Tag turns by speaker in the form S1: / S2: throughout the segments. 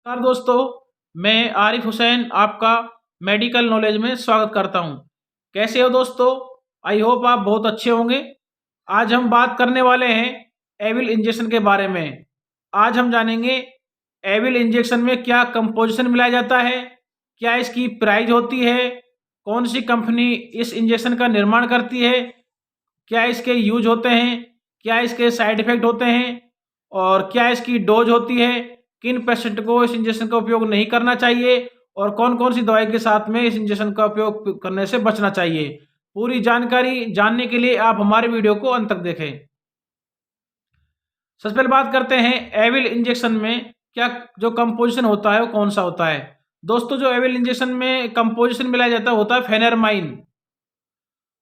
S1: नमस्कार दोस्तों, मैं आरिफ हुसैन आपका मेडिकल नॉलेज में स्वागत करता हूं। कैसे हो दोस्तों? आई होप आप बहुत अच्छे होंगे। आज हम बात करने वाले हैं एविल इंजेक्शन के बारे में। आज हम जानेंगे एविल इंजेक्शन में क्या कंपोजिशन मिलाया जाता है, क्या इसकी प्राइस होती है, कौन सी कंपनी इस इंजेक्शन का निर्माण करती है, क्या इसके यूज होते हैं, क्या इसके साइड इफेक्ट होते हैं और क्या इसकी डोज होती है, किन पेशेंट को इस इंजेक्शन का उपयोग नहीं करना चाहिए और कौन कौन सी दवाई के साथ में इस इंजेक्शन का उपयोग करने से बचना चाहिए। पूरी जानकारी जानने के लिए आप हमारे वीडियो को अंत तक देखें। सबसे पहले बात करते हैं एविल इंजेक्शन में क्या जो कंपोजिशन होता है वो कौन सा होता है। दोस्तों, जो एविल इंजेक्शन में कंपोजिशन मिलाया जाता होता है फेनरमाइन।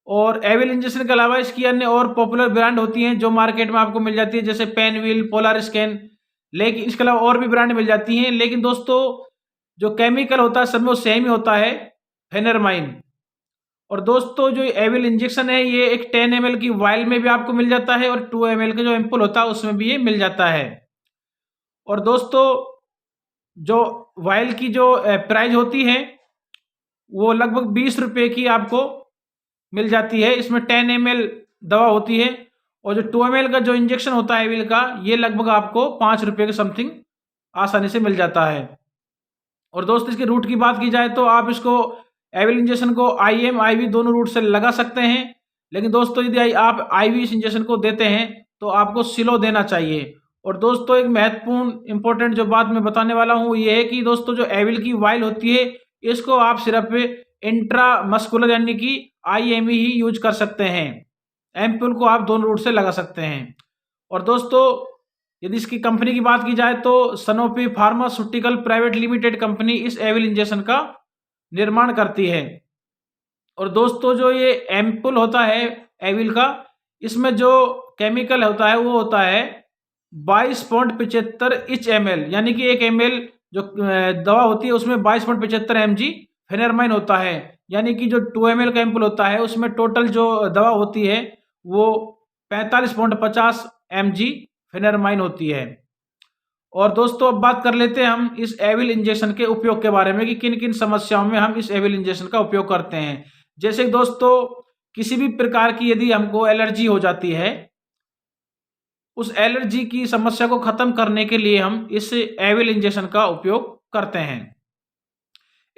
S1: और एविल इंजेक्शन के अलावा इसकी अन्य और पॉपुलर ब्रांड होती हैं जो मार्केट में आपको मिल जाती है, जैसे पेनविल, पोलर स्कैन। लेकिन इसके अलावा और भी ब्रांड मिल जाती हैं। लेकिन दोस्तों, जो केमिकल होता है सब में वो सेम ही होता है, फेनरमाइन। और दोस्तों, जो एविल इंजेक्शन है ये एक 10 ml की वायल में भी आपको मिल जाता है और 2 ml का जो एम्पुल होता है उसमें भी ये मिल जाता है। और दोस्तों, जो वायल की जो प्राइस होती है वो लगभग 20 रुपये की आपको मिल जाती है। इसमें 10 ml दवा होती है और जो 2 ml का जो इंजेक्शन होता है एविल का, ये लगभग आपको 5 रुपये के समथिंग आसानी से मिल जाता है। और दोस्त, इसके रूट की बात की जाए तो आप इसको एविल इंजेक्शन को IM IV दोनों रूट से लगा सकते हैं। लेकिन दोस्तों, यदि आप IV इस इंजेक्शन को देते हैं तो आपको सिलो देना चाहिए। और दोस्तों, एक महत्वपूर्ण इंपॉर्टेंट जो बात मैं बताने वाला हूँ ये है कि दोस्तों, जो एविल की वायल होती है इसको आप सिर्फ इंट्रामस्कुलर यानी कि IME ही यूज कर सकते हैं। एम्पुल को आप दोनों रूट से लगा सकते हैं। और दोस्तों, यदि इसकी कंपनी की बात की जाए तो Sanofi pharmaceutical private limited company इस एविल इंजेक्शन का निर्माण करती है। और दोस्तों, जो ये एम्पुल होता है एविल का, इसमें जो केमिकल होता है वो होता है 22.75 इच ml, यानी कि 1 ml जो दवा होती है उसमें 22.75 mg फेनरमाइन होता है। यानी कि जो 2 ml का एम्पुल होता है उसमें टोटल जो दवा होती है वो 45.50 mg फेनरमाइन होती है। और दोस्तों, अब बात कर लेते हैं हम इस एविल इंजेक्शन के उपयोग के बारे में कि किन किन समस्याओं में हम इस एविल इंजेक्शन का उपयोग करते हैं। जैसे दोस्तों, किसी भी प्रकार की यदि हमको एलर्जी हो जाती है, उस एलर्जी की समस्या को खत्म करने के लिए हम इस एविल इंजेक्शन का उपयोग करते हैं।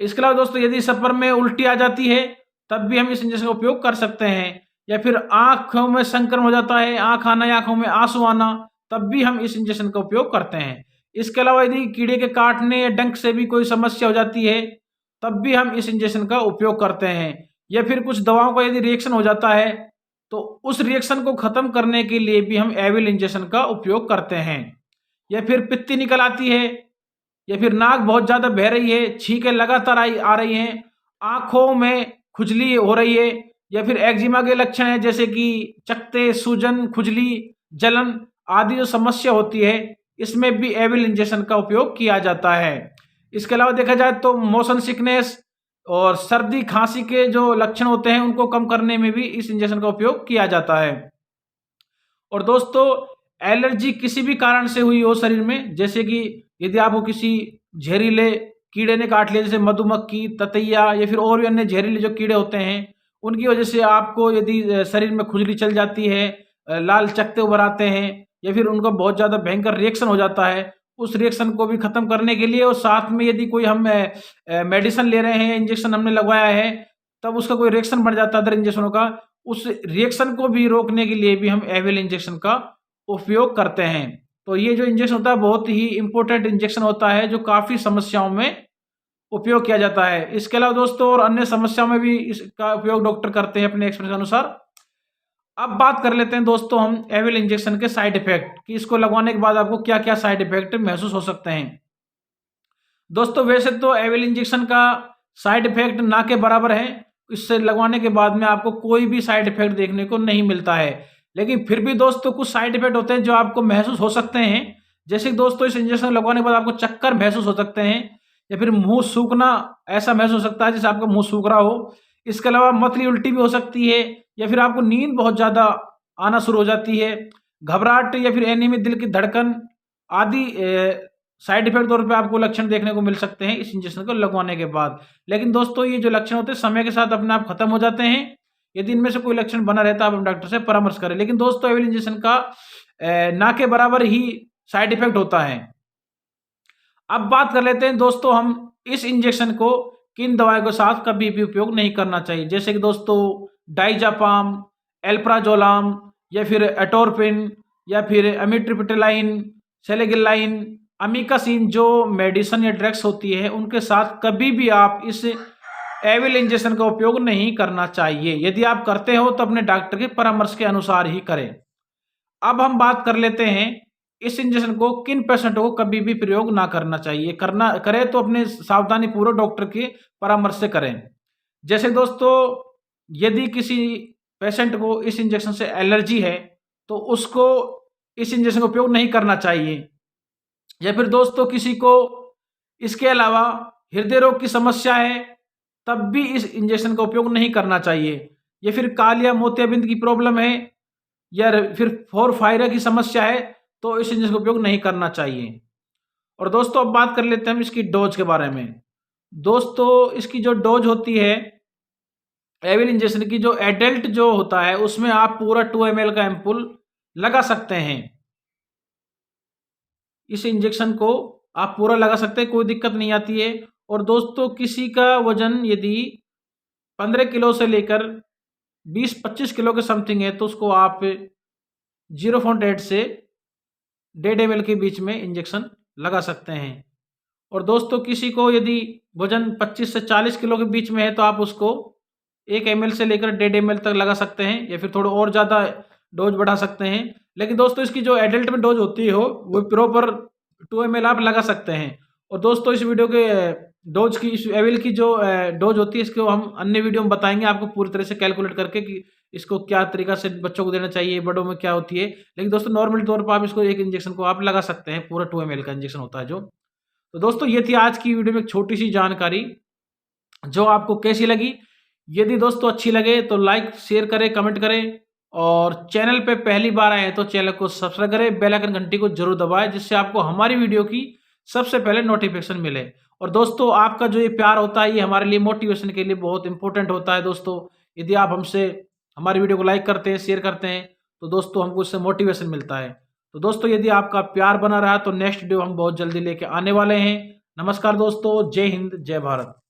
S1: इसके अलावा दोस्तों, यदि सफर में उल्टी आ जाती है तब भी हम इस इंजेक्शन का उपयोग कर सकते हैं। या फिर आंखों में संक्रमण हो जाता है, आंख आना या आंखों में आंसू आना, तब भी हम इस इंजेक्शन का उपयोग करते हैं। इसके अलावा यदि कीड़े के काटने या डंक से भी कोई समस्या हो जाती है तब भी हम इस इंजेक्शन का उपयोग करते हैं। या फिर कुछ दवाओं का यदि रिएक्शन हो जाता है तो उस रिएक्शन को खत्म करने के लिए भी हम एविल इंजेक्शन का उपयोग करते हैं। या फिर पित्ती निकल आती है, या फिर नाक बहुत ज़्यादा बह रही है, छींकें लगातार आ रही हैं, आँखों में खुजली हो रही है, या फिर एक्जिमा के लक्षण हैं जैसे कि चकत्ते, सूजन, खुजली, जलन आदि जो समस्या होती है, इसमें भी एविल इंजेक्शन का उपयोग किया जाता है। इसके अलावा देखा जाए तो मोशन सिकनेस और सर्दी खांसी के जो लक्षण होते हैं उनको कम करने में भी इस इंजेक्शन का उपयोग किया जाता है। और दोस्तों, एलर्जी किसी भी कारण से हुई हो शरीर में, जैसे कि यदि आपको किसी जहरीले कीड़े ने काट लिया, जैसे मधुमक्खी, ततैया या फिर और भी अन्य जहरीले जो कीड़े होते हैं, उनकी वजह से आपको यदि शरीर में खुजली चल जाती है, लाल चकत्ते उभर आते हैं, या फिर उनका बहुत ज़्यादा भयंकर रिएक्शन हो जाता है, उस रिएक्शन को भी खत्म करने के लिए और साथ में यदि कोई हम मेडिसिन ले रहे हैं, इंजेक्शन हमने लगवाया है, तब उसका कोई रिएक्शन बढ़ जाता है अदर इंजेक्शनों का, उस रिएक्शन को भी रोकने के लिए भी हम एविल इंजेक्शन का उपयोग करते हैं। तो ये जो इंजेक्शन होता है बहुत ही इंपॉर्टेंट इंजेक्शन होता है जो काफ़ी समस्याओं में उपयोग किया जाता है। इसके अलावा दोस्तों, और अन्य समस्याओं में भी इसका उपयोग डॉक्टर करते हैं अपने एक्सपीरियंस अनुसार। अब बात कर लेते हैं दोस्तों हम एविल इंजेक्शन के साइड इफेक्ट कि इसको लगवाने के बाद आपको क्या क्या साइड इफेक्ट महसूस हो सकते हैं। दोस्तों, वैसे तो एविल इंजेक्शन का साइड इफेक्ट ना के बराबर है, इससे लगवाने के बाद में आपको कोई भी साइड इफेक्ट देखने को नहीं मिलता है। लेकिन फिर भी दोस्तों, कुछ साइड इफेक्ट होते हैं जो आपको महसूस हो सकते हैं। जैसे कि दोस्तों, इस इंजेक्शन लगवाने के बाद आपको चक्कर महसूस हो सकते हैं, या फिर मुंह सूखना ऐसा महसूस हो सकता है जैसे आपका मुंह सूख रहा हो। इसके अलावा मतली उल्टी भी हो सकती है, या फिर आपको नींद बहुत ज़्यादा आना शुरू हो जाती है, घबराहट या फिर एनीमिया, दिल की धड़कन आदि साइड इफेक्ट तौर पे आपको लक्षण देखने को मिल सकते हैं इस इंजेक्शन को लगवाने के बाद। लेकिन दोस्तों ये जो लक्षण होते हैं समय के साथ अपने आप खत्म हो जाते हैं। यदि इनमें से कोई लक्षण बना रहता है आप डॉक्टर से परामर्श करें। लेकिन दोस्तों एविल इंजेक्शन का ना के बराबर ही साइड इफेक्ट होता है। अब बात कर लेते हैं दोस्तों हम इस इंजेक्शन को किन दवाइयों के साथ कभी भी उपयोग नहीं करना चाहिए। जैसे कि दोस्तों डाइजापाम, एल्प्राजोलाम या फिर एटोरपिन या फिर अमिट्रिप्टिलाइन, सेलेगिलाइन, अमिकासिन जो मेडिसिन या ड्रग्स होती है उनके साथ कभी भी आप इस एविल इंजेक्शन का उपयोग नहीं करना चाहिए। यदि आप करते हो तो अपने डॉक्टर के परामर्श के अनुसार ही करें। अब हम बात कर लेते हैं इस इंजेक्शन को किन पेशेंटों को कभी भी प्रयोग ना करना चाहिए। करें तो अपने सावधानी पूर्वक डॉक्टर के परामर्श से करें। जैसे दोस्तों यदि किसी पेशेंट को इस इंजेक्शन से एलर्जी है तो उसको इस इंजेक्शन का उपयोग नहीं करना चाहिए। या फिर दोस्तों किसी को इसके अलावा हृदय रोग की समस्या है तब भी इस इंजेक्शन का उपयोग नहीं करना चाहिए। या फिर काल या मोतियाबिंद की प्रॉब्लम है या फिर फोरफायरा की समस्या है तो इस इंजेक्शन का उपयोग नहीं करना चाहिए। और दोस्तों अब बात कर लेते हैं हम इसकी डोज के बारे में। दोस्तों इसकी जो डोज होती है एविल इंजेक्शन की, जो एडल्ट जो होता है उसमें आप पूरा 2 ml का एम्पुल लगा सकते हैं। इस इंजेक्शन को आप पूरा लगा सकते हैं, कोई दिक्कत नहीं आती है। और दोस्तों किसी का वजन यदि 15 किलो से लेकर 20-25 किलो के समथिंग है तो उसको आप 0.8 से 1.5 ml के बीच में इंजेक्शन लगा सकते हैं। और दोस्तों किसी को यदि वजन 25 से 40 किलो के बीच में है तो आप उसको 1 ml से लेकर 1.5 ml तक लगा सकते हैं या फिर थोड़ा और ज़्यादा डोज बढ़ा सकते हैं। लेकिन दोस्तों इसकी जो एडल्ट में डोज होती है वो प्रॉपर 2 ml आप लगा सकते हैं। और दोस्तों इस वीडियो के डोज की, इस एविल की जो डोज होती है इसको हम अन्य वीडियो में बताएंगे आपको पूरी तरह से कैलकुलेट करके कि इसको क्या तरीका से बच्चों को देना चाहिए, बड़ों में क्या होती है। लेकिन दोस्तों नॉर्मल तौर पर आप इसको एक इंजेक्शन को आप लगा सकते हैं, पूरा 2 ml का इंजेक्शन होता है जो। तो दोस्तों ये थी आज की वीडियो में एक छोटी सी जानकारी जो आपको कैसी लगी। यदि दोस्तों अच्छी लगे तो लाइक शेयर करें, कमेंट करें और चैनल पे पहली बार आए हैं तो चैनल को सब्सक्राइब करें, बेल आइकन घंटी को जरूर दबाएं जिससे आपको हमारी वीडियो की सबसे पहले नोटिफिकेशन मिले। और दोस्तों आपका जो ये प्यार होता है ये हमारे लिए मोटिवेशन के लिए बहुत इंपॉर्टेंट होता है। दोस्तों यदि आप हमसे हमारी वीडियो को लाइक करते हैं, शेयर करते हैं तो दोस्तों हमको इससे मोटिवेशन मिलता है। तो दोस्तों यदि आपका प्यार बना रहा तो नेक्स्ट वीडियो हम बहुत जल्दी लेके आने वाले हैं। नमस्कार दोस्तों, जय हिंद, जय भारत।